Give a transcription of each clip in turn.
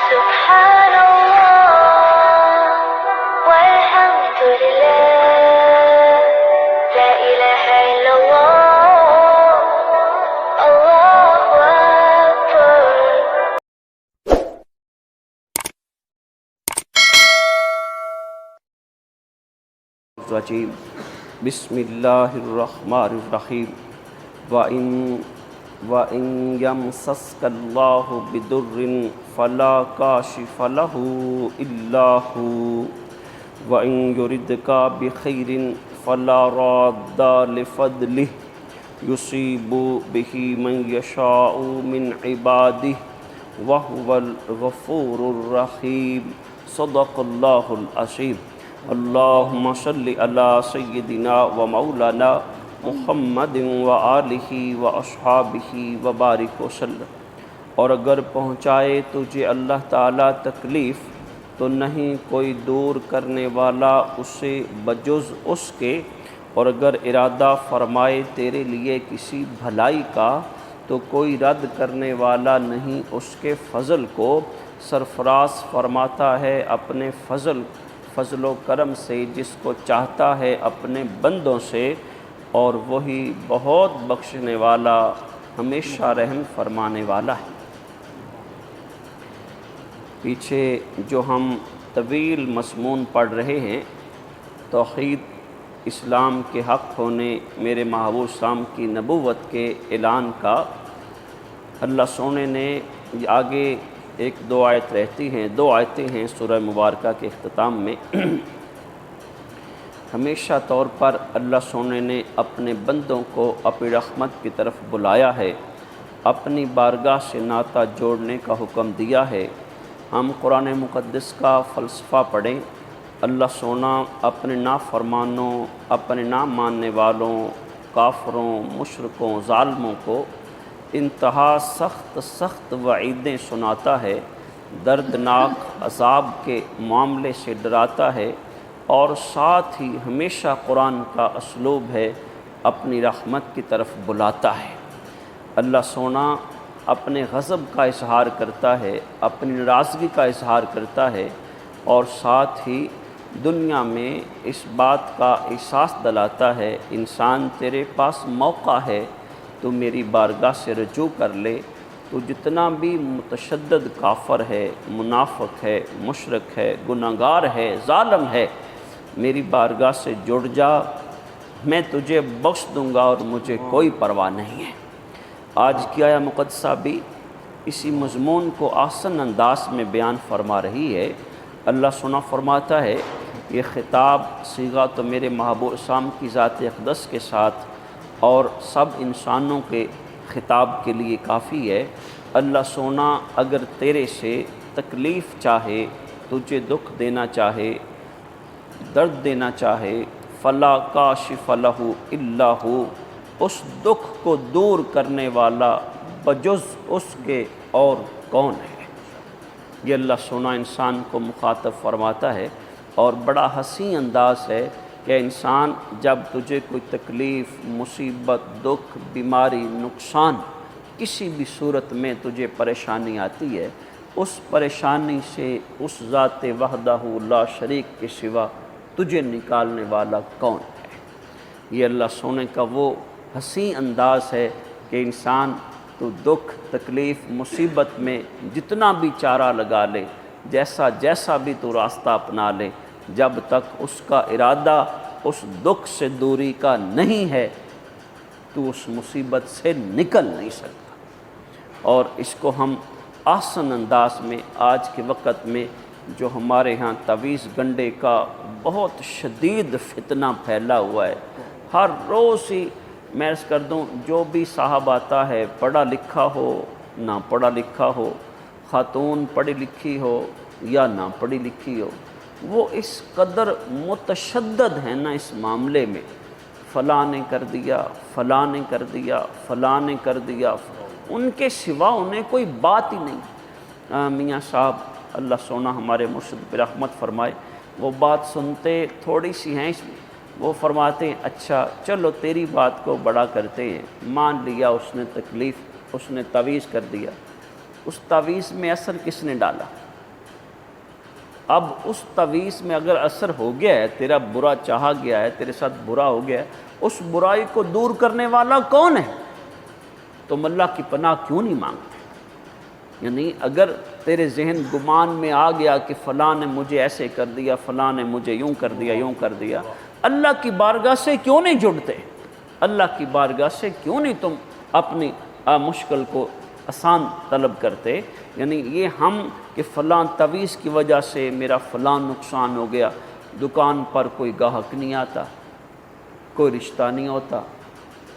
سبحان الله والحمد لله لا إله إلا الله الله أكبر. الرجیم بسم اللہ الرحمن الرحیم وَإِن يَمْسَسْكَ اللَّهُ بِضُرٍّ فَلَا كَاشِفَ لَهُ إِلَّا هُوَ وَإِن يُرِدْكَ بِخَيْرٍ فَلَا رَادَّ لِفَضْلِهِ يُصِيبُ بِهِ مَن يَشَاءُ مِنْ عِبَادِهِ وَهُوَ الْغَفُورُ الرَّحِيمُ. صدق اللہ العظیم. اللہم صلی علی سیدنا و مولانا محمد و آلہ و اصحابہ و بارک وسلم. اور اگر پہنچائے تجھے اللہ تعالیٰ تکلیف تو نہیں کوئی دور کرنے والا اسے بجز اس کے، اور اگر ارادہ فرمائے تیرے لیے کسی بھلائی کا تو کوئی رد کرنے والا نہیں اس کے فضل کو. سرفراز فرماتا ہے اپنے فضل و کرم سے جس کو چاہتا ہے اپنے بندوں سے، اور وہی بہت بخشنے والا ہمیشہ رحم فرمانے والا ہے. پیچھے جو ہم طویل مضمون پڑھ رہے ہیں توحید اسلام کے حق ہونے، میرے محبوب اسلام کی نبوت کے اعلان کا، اللہ سونے نے آگے ایک دو آیت رہتی ہیں، دو آیتیں ہیں سورہ مبارکہ کے اختتام میں. ہمیشہ طور پر اللہ سونے نے اپنے بندوں کو اپنی رحمت کی طرف بلایا ہے، اپنی بارگاہ سے ناطہ جوڑنے کا حکم دیا ہے. ہم قرآن مقدس کا فلسفہ پڑھیں. اللہ سونا اپنے نافرمانوں، اپنے نہ ماننے والوں، کافروں، مشرکوں، ظالموں کو انتہا سخت وعیدیں سناتا ہے، دردناک عذاب کے معاملے سے ڈراتا ہے، اور ساتھ ہی ہمیشہ قرآن کا اسلوب ہے اپنی رحمت کی طرف بلاتا ہے. اللہ سونا اپنے غضب کا اظہار کرتا ہے، اپنی ناراضگی کا اظہار کرتا ہے، اور ساتھ ہی دنیا میں اس بات کا احساس دلاتا ہے انسان تیرے پاس موقع ہے، تو میری بارگاہ سے رجوع کر لے. تو جتنا بھی متشدد کافر ہے، منافق ہے، مشرک ہے، گناہگار ہے، ظالم ہے، میری بارگاہ سے جڑ جا، میں تجھے بخش دوں گا اور مجھے کوئی پرواہ نہیں ہے. آج کی آیہ مقدسہ بھی اسی مضمون کو آسن انداز میں بیان فرما رہی ہے. اللہ سنا فرماتا ہے، یہ خطاب صیغہ تو میرے محبوب اسلام کی ذات اقدس کے ساتھ اور سب انسانوں کے خطاب کے لیے کافی ہے. اللہ سونا اگر تیرے سے تکلیف چاہے، تجھے دکھ دینا چاہے، درد دینا چاہے، فلا کاشف لہ الا ہو، اس دکھ کو دور کرنے والا بجز اس کے اور کون ہے. یہ اللہ سونا انسان کو مخاطب فرماتا ہے، اور بڑا حسین انداز ہے کہ انسان جب تجھے کوئی تکلیف، مصیبت، دکھ، بیماری، نقصان، کسی بھی صورت میں تجھے پریشانی آتی ہے، اس پریشانی سے اس ذات وحدہ لا شریک کے سوا تجھے نکالنے والا کون ہے. یہ اللہ سونے کا وہ حسین انداز ہے کہ انسان تو دکھ، تکلیف، مصیبت میں جتنا بھی چارہ لگا لے، جیسا بھی تو راستہ اپنا لے، جب تک اس کا ارادہ اس دکھ سے دوری کا نہیں ہے تو اس مصیبت سے نکل نہیں سکتا. اور اس کو ہم آسن انداز میں آج کے وقت میں جو ہمارے ہاں تعویذ گنڈے کا بہت شدید فتنہ پھیلا ہوا ہے، ہر روز ہی میں عرض کر دوں، جو بھی صاحب آتا ہے، پڑھا لکھا ہو نہ پڑھا لکھا ہو، خاتون پڑھی لکھی ہو یا نہ پڑھی لکھی ہو، وہ اس قدر متشدد ہیں نا اس معاملے میں، فلاں نے کر دیا، فلاں نے کر دیا، فلاں نے کر دیا، ان کے سوا انہیں کوئی بات ہی نہیں. میاں صاحب اللہ سونا ہمارے مرشد پہ رحمت فرمائے، وہ بات سنتے تھوڑی سی ہیں اس میں، وہ فرماتے ہیں اچھا چلو تیری بات کو بڑا کرتے ہیں، مان لیا اس نے تکلیف، اس نے تعویذ کر دیا، اس تعویذ میں اثر کس نے ڈالا؟ اب اس تویز میں اگر اثر ہو گیا ہے، تیرا برا چاہا گیا ہے، تیرے ساتھ برا ہو گیا ہے، اس برائی کو دور کرنے والا کون ہے؟ تم اللہ کی پناہ کیوں نہیں مانگتے؟ یعنی اگر تیرے ذہن گمان میں آ گیا کہ فلاں نے مجھے ایسے کر دیا، فلاں نے مجھے یوں کر دیا، یوں کر دیا، اللہ کی بارگاہ سے کیوں نہیں جڑتے؟ اللہ کی بارگاہ سے کیوں نہیں تم اپنی مشکل کو آسان طلب کرتے؟ یعنی یہ ہم کہ فلاں تویز کی وجہ سے میرا فلاں نقصان ہو گیا، دکان پر کوئی گاہک نہیں آتا، کوئی رشتہ نہیں ہوتا،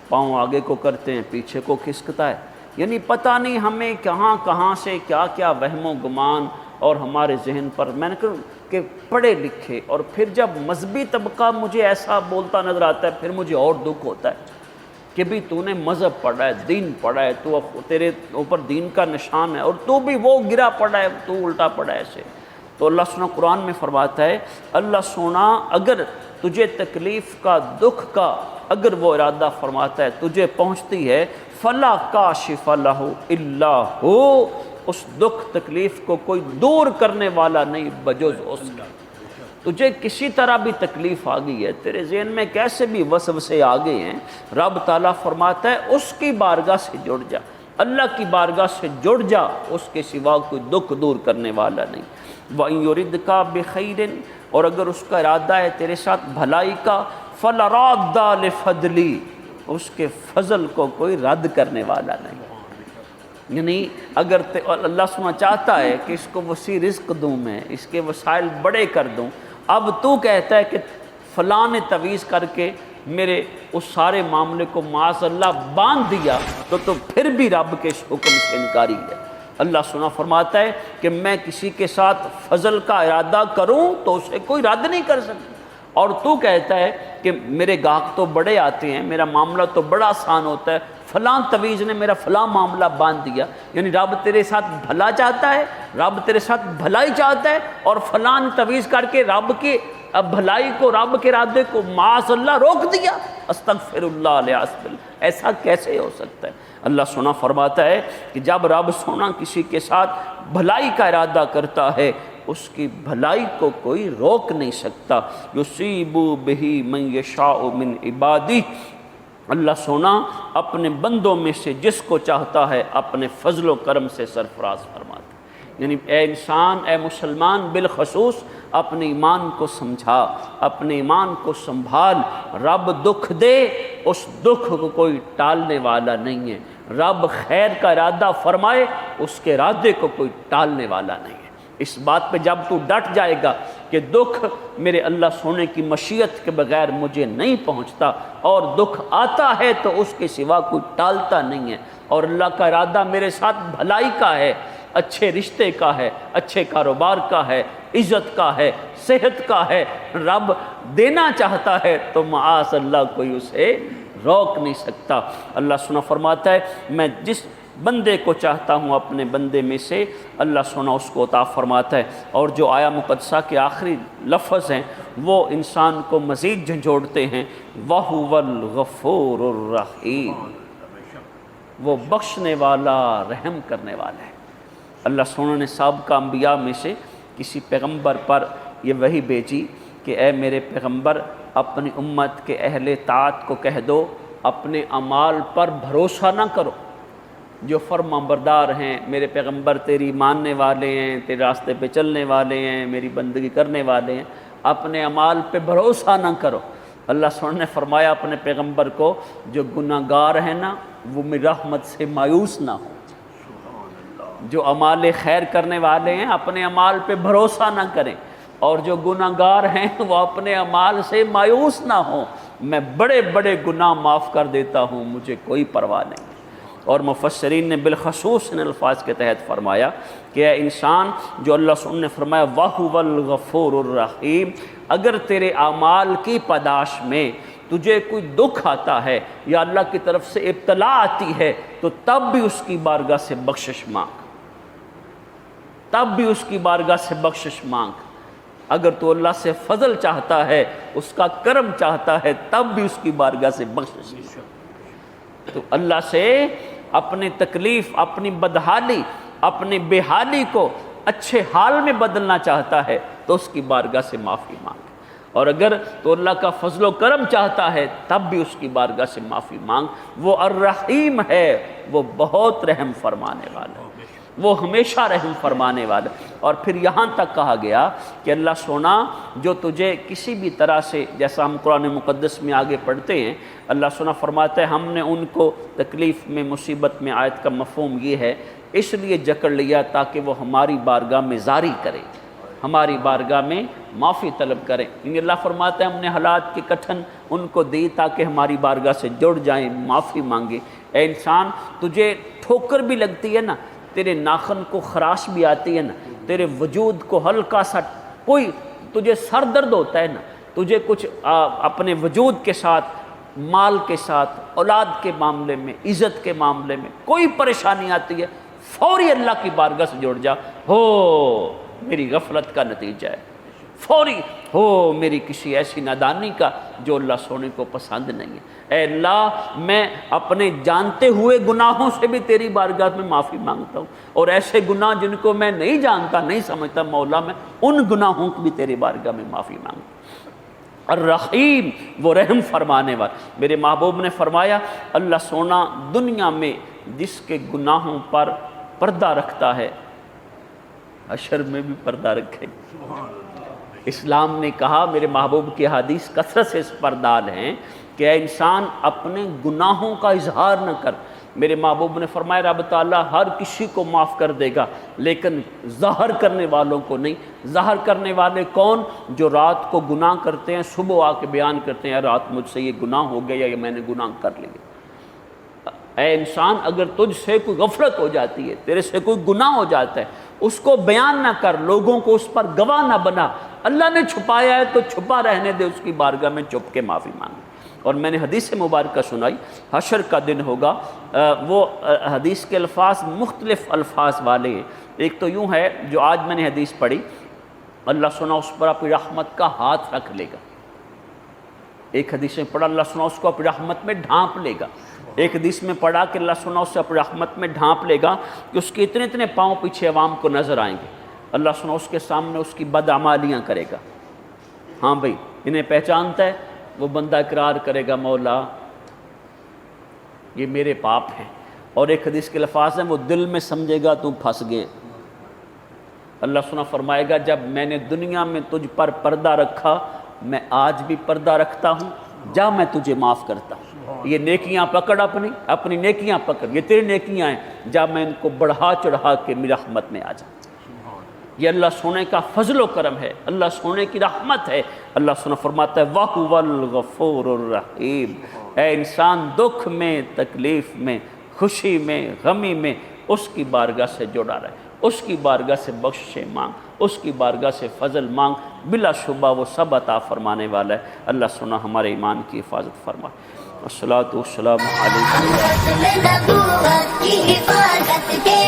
پاؤں آگے کو کرتے ہیں پیچھے کو کھسکتا ہے، یعنی پتہ نہیں ہمیں کہاں کہاں سے کیا کیا وہم و گمان اور ہمارے ذہن پر، میں نے کہا کہ پڑھے لکھے اور پھر جب مذہبی طبقہ مجھے ایسا بولتا نظر آتا ہے پھر مجھے اور دکھ ہوتا ہے کہ بھی تو نے مذہب پڑھا ہے، دین پڑھا ہے، تو تیرے اوپر دین کا نشان ہے اور تو بھی وہ گرا پڑا ہے، تو الٹا پڑا ہے ایسے۔ تو اللہ سبحانہ قرآن میں فرماتا ہے اللہ سونا اگر تجھے تکلیف کا، دکھ کا اگر وہ ارادہ فرماتا ہے تجھے پہنچتی ہے، فلا کاشف لہ الا ہو، اس دکھ تکلیف کو کوئی دور کرنے والا نہیں بجز اس کا۔ تجھے کسی طرح بھی تکلیف آ گئی ہے، تیرے ذہن میں کیسے بھی وسوسے آ گئے ہیں، رب تعالیٰ فرماتا ہے اس کی بارگاہ سے جڑ جا، اللہ کی بارگاہ سے جڑ جا، اس کے سوا کوئی دکھ دور کرنے والا نہیں۔ وَإِن يُرِدْكَ بِخَيْرٍ، اور اگر اس کا ارادہ ہے تیرے ساتھ بھلائی کا، فَلَا رَادَّ لِفَضْلِهِ، اس کے فضل کو کوئی رد کرنے والا نہیں۔ یعنی اگر اللہ سبحانہ چاہتا ہے کہ اس کو وسیع رزق دوں، میں اس کے وسائل بڑے کر دوں، اب تو کہتا ہے کہ فلاں نے تویز کر کے میرے اس سارے معاملے کو معاذ اللہ باندھ دیا، تو پھر بھی رب کے اس حکم سے انکاری ہے۔ اللہ سنا فرماتا ہے کہ میں کسی کے ساتھ فضل کا ارادہ کروں تو اسے کوئی رد نہیں کر سکتا، اور تو کہتا ہے کہ میرے گاہک تو بڑے آتے ہیں، میرا معاملہ تو بڑا آسان ہوتا ہے، فلاں تویز نے میرا فلاں معاملہ باندھ دیا۔ یعنی رب تیرے ساتھ بھلا چاہتا ہے، رب تیرے ساتھ بھلائی چاہتا ہے، اور فلاں نے تویز کر کے رب کی بھلائی کو، رب کے ارادے کو معاذ اللہ روک دیا۔ استغفر اللہ علیہ وسلم، ایسا کیسے ہو سکتا ہے؟ اللہ سونا فرماتا ہے کہ جب رب سونا کسی کے ساتھ بھلائی کا ارادہ کرتا ہے اس کی بھلائی کو کوئی روک نہیں سکتا۔ یصیب بہ من یشاء من عبادہ، اللہ سونا اپنے بندوں میں سے جس کو چاہتا ہے اپنے فضل و کرم سے سرفراز فرماتا ہے۔ یعنی اے انسان، اے مسلمان، بالخصوص اپنے ایمان کو سمجھا، اپنے ایمان کو سنبھال۔ رب دکھ دے، اس دکھ کو کوئی ٹالنے والا نہیں ہے۔ رب خیر کا ارادہ فرمائے، اس کے ارادے کو کوئی ٹالنے والا نہیں ہے۔ اس بات پہ جب تو ڈٹ جائے گا کہ دکھ میرے اللہ سونے کی مشیت کے بغیر مجھے نہیں پہنچتا، اور دکھ آتا ہے تو اس کے سوا کوئی ٹالتا نہیں ہے، اور اللہ کا ارادہ میرے ساتھ بھلائی کا ہے، اچھے رشتے کا ہے، اچھے کاروبار کا ہے، عزت کا ہے، صحت کا ہے، رب دینا چاہتا ہے تو معاذ اللہ کوئی اسے روک نہیں سکتا۔ اللہ سنا فرماتا ہے میں جس بندے کو چاہتا ہوں اپنے بندے میں سے اللہ سنا اس کو عطا فرماتا ہے۔ اور جو آیا مقدسہ کے آخری لفظ ہیں وہ انسان کو مزید جھنجھوڑتے ہیں، وَهُوَ الْغَفُورُ الرَّحِيمُ، وہ بخشنے والا، رحم کرنے والا ہے۔ اللہ سونا نے سابقہ انبیاء میں سے کسی پیغمبر پر یہ وحی بھیجی کہ اے میرے پیغمبر اپنی امت کے اہل طاعت کو کہہ دو اپنے اعمال پر بھروسہ نہ کرو، جو فرما بردار ہیں میرے پیغمبر، تیری ماننے والے ہیں، تیرے راستے پہ چلنے والے ہیں، میری بندگی کرنے والے ہیں، اپنے اعمال پہ بھروسہ نہ کرو۔ اللہ سبحانہ نے فرمایا اپنے پیغمبر کو جو گناہ گار ہیں نا وہ میری رحمت سے مایوس نہ ہو۔ جو اعمال خیر کرنے والے ہیں اپنے اعمال پہ بھروسہ نہ کریں، اور جو گناہ گار ہیں وہ اپنے اعمال سے مایوس نہ ہوں۔ میں بڑے بڑے گناہ معاف کر دیتا ہوں، مجھے کوئی پرواہ نہیں۔ اور مفسرین نے بالخصوص ان الفاظ کے تحت فرمایا کہ اے انسان، جو اللہ سبحانہ نے فرمایا وَهُوَ الْغَفُورُ الرَّحِيمُ، اگر تیرے اعمال کی پاداش میں تجھے کوئی دکھ آتا ہے یا اللہ کی طرف سے ابتلا آتی ہے تو تب بھی اس کی بارگاہ سے بخشش مانگ، تب بھی اس کی بارگاہ سے بخشش مانگ۔ اگر تو اللہ سے فضل چاہتا ہے، اس کا کرم چاہتا ہے، تب بھی اس کی بارگاہ سے بخشش مانگ۔ تو اللہ سے اپنی تکلیف، اپنی بدحالی، اپنی بے حالی کو اچھے حال میں بدلنا چاہتا ہے تو اس کی بارگاہ سے معافی مانگ، اور اگر تو اللہ کا فضل و کرم چاہتا ہے تب بھی اس کی بارگاہ سے معافی مانگ۔ وہ الرحیم ہے، وہ بہت رحم فرمانے والا ہے، وہ ہمیشہ رحم فرمانے والا ہے۔ اور پھر یہاں تک کہا گیا کہ اللہ سونا جو تجھے کسی بھی طرح سے، جیسا ہم قرآن مقدس میں آگے پڑھتے ہیں، اللہ سونا فرماتا ہے ہم نے ان کو تکلیف میں، مصیبت میں، آیت کا مفہوم یہ ہے، اس لیے جکڑ لیا تاکہ وہ ہماری بارگاہ میں زاری کرے، ہماری بارگاہ میں معافی طلب کریں۔ یعنی اللہ فرماتا ہے ہم نے حالات کے کٹھن ان کو دی تاکہ ہماری بارگاہ سے جڑ جائیں، معافی مانگیں۔ اے انسان، تجھے ٹھوکر بھی لگتی ہے نا، تیرے ناخن کو خراش بھی آتی ہے نا، تیرے وجود کو ہلکا سا کوئی تجھے سر درد ہوتا ہے نا، تجھے کچھ اپنے وجود کے ساتھ، مال کے ساتھ، اولاد کے معاملے میں، عزت کے معاملے میں کوئی پریشانی آتی ہے، فوری اللہ کی بارگاہ سے جڑ جا، ہو میری غفلت کا نتیجہ ہے، فوری ہو میری کسی ایسی نادانی کا جو اللہ سونے کو پسند نہیں ہے۔ اے اللہ، میں اپنے جانتے ہوئے گناہوں سے بھی تیری بارگاہ میں معافی مانگتا ہوں، اور ایسے گناہ جن کو میں نہیں جانتا، نہیں سمجھتا، مولا میں ان گناہوں کی بھی تیری بارگاہ میں معافی مانگتا ہوں۔ الرحیم، وہ رحم فرمانے والا۔ میرے محبوب نے فرمایا اللہ سونا دنیا میں جس کے گناہوں پر پردہ رکھتا ہے، حشر میں بھی پردہ رکھے۔ اسلام نے کہا، میرے محبوب کی حدیث کثرت سے اس پر دال ہیں کہ اے انسان اپنے گناہوں کا اظہار نہ کر۔ میرے محبوب نے فرمایا رب تعالیٰ ہر کسی کو معاف کر دے گا، لیکن ظاہر کرنے والوں کو نہیں۔ ظاہر کرنے والے کون؟ جو رات کو گناہ کرتے ہیں، صبح آ کے بیان کرتے ہیں رات مجھ سے یہ گناہ ہو گیا یا میں نے گناہ کر لیا۔ اے انسان، اگر تجھ سے کوئی غفلت ہو جاتی ہے، تیرے سے کوئی گناہ ہو جاتا ہے، اس کو بیان نہ کر، لوگوں کو اس پر گواہ نہ بنا۔ اللہ نے چھپایا ہے تو چھپا رہنے دے، اس کی بارگاہ میں چپ کے معافی مانگ۔ اور میں نے حدیث مبارکہ سنائی، حشر کا دن ہوگا، وہ حدیث کے الفاظ مختلف الفاظ والے ہیں۔ ایک تو یوں ہے جو آج میں نے حدیث پڑھی، اللہ سنا اس پر اپنی رحمت کا ہاتھ رکھ لے گا۔ ایک حدیث میں پڑھا اللہ سنا اس کو اپنی رحمت میں ڈھانپ لے گا۔ ایک حدیث میں پڑھا کہ اللہ سنا اسے اپنی رحمت میں ڈھانپ لے گا کہ اس کے اتنے اتنے پاؤں پیچھے عوام کو نظر آئیں گے۔ اللہ سنا اس کے سامنے اس کی بدعمالیاں کرے گا۔ ہاں بھئی، انہیں پہچانتا ہے، وہ بندہ اقرار کرے گا مولا یہ میرے پاپ ہیں۔ اور ایک حدیث کے الفاظ ہیں وہ دل میں سمجھے گا تو پھنس گئے۔ اللہ سنا فرمائے گا جب میں نے دنیا میں تجھ پر پردہ رکھا، میں آج بھی پردہ رکھتا ہوں، جا میں تجھے معاف کرتا ہوں۔ یہ نیکیاں پکڑ، اپنی نیکیاں پکڑ، یہ تیری نیکیاں ہیں، جا میں ان کو بڑھا چڑھا کے میری رحمت میں آ جا۔ یہ اللہ سونے کا فضل و کرم ہے، اللہ سونے کی رحمت ہے۔ اللہ سونا فرماتا ہے وَهُوَ الْغَفُورُ الرَّحِيمُ، اے انسان دکھ میں، تکلیف میں، خوشی میں، غمی میں اس کی بارگاہ سے جڑا رہے، اس کی بارگاہ سے بخشے مانگ، اس کی بارگاہ سے فضل مانگ، بلا شبہ وہ سب عطا فرمانے والا ہے۔ اللہ سونا ہمارے ایمان کی حفاظت فرمائے۔ والصلاة والسلام علیکم۔ نبوت کی حفاظت کے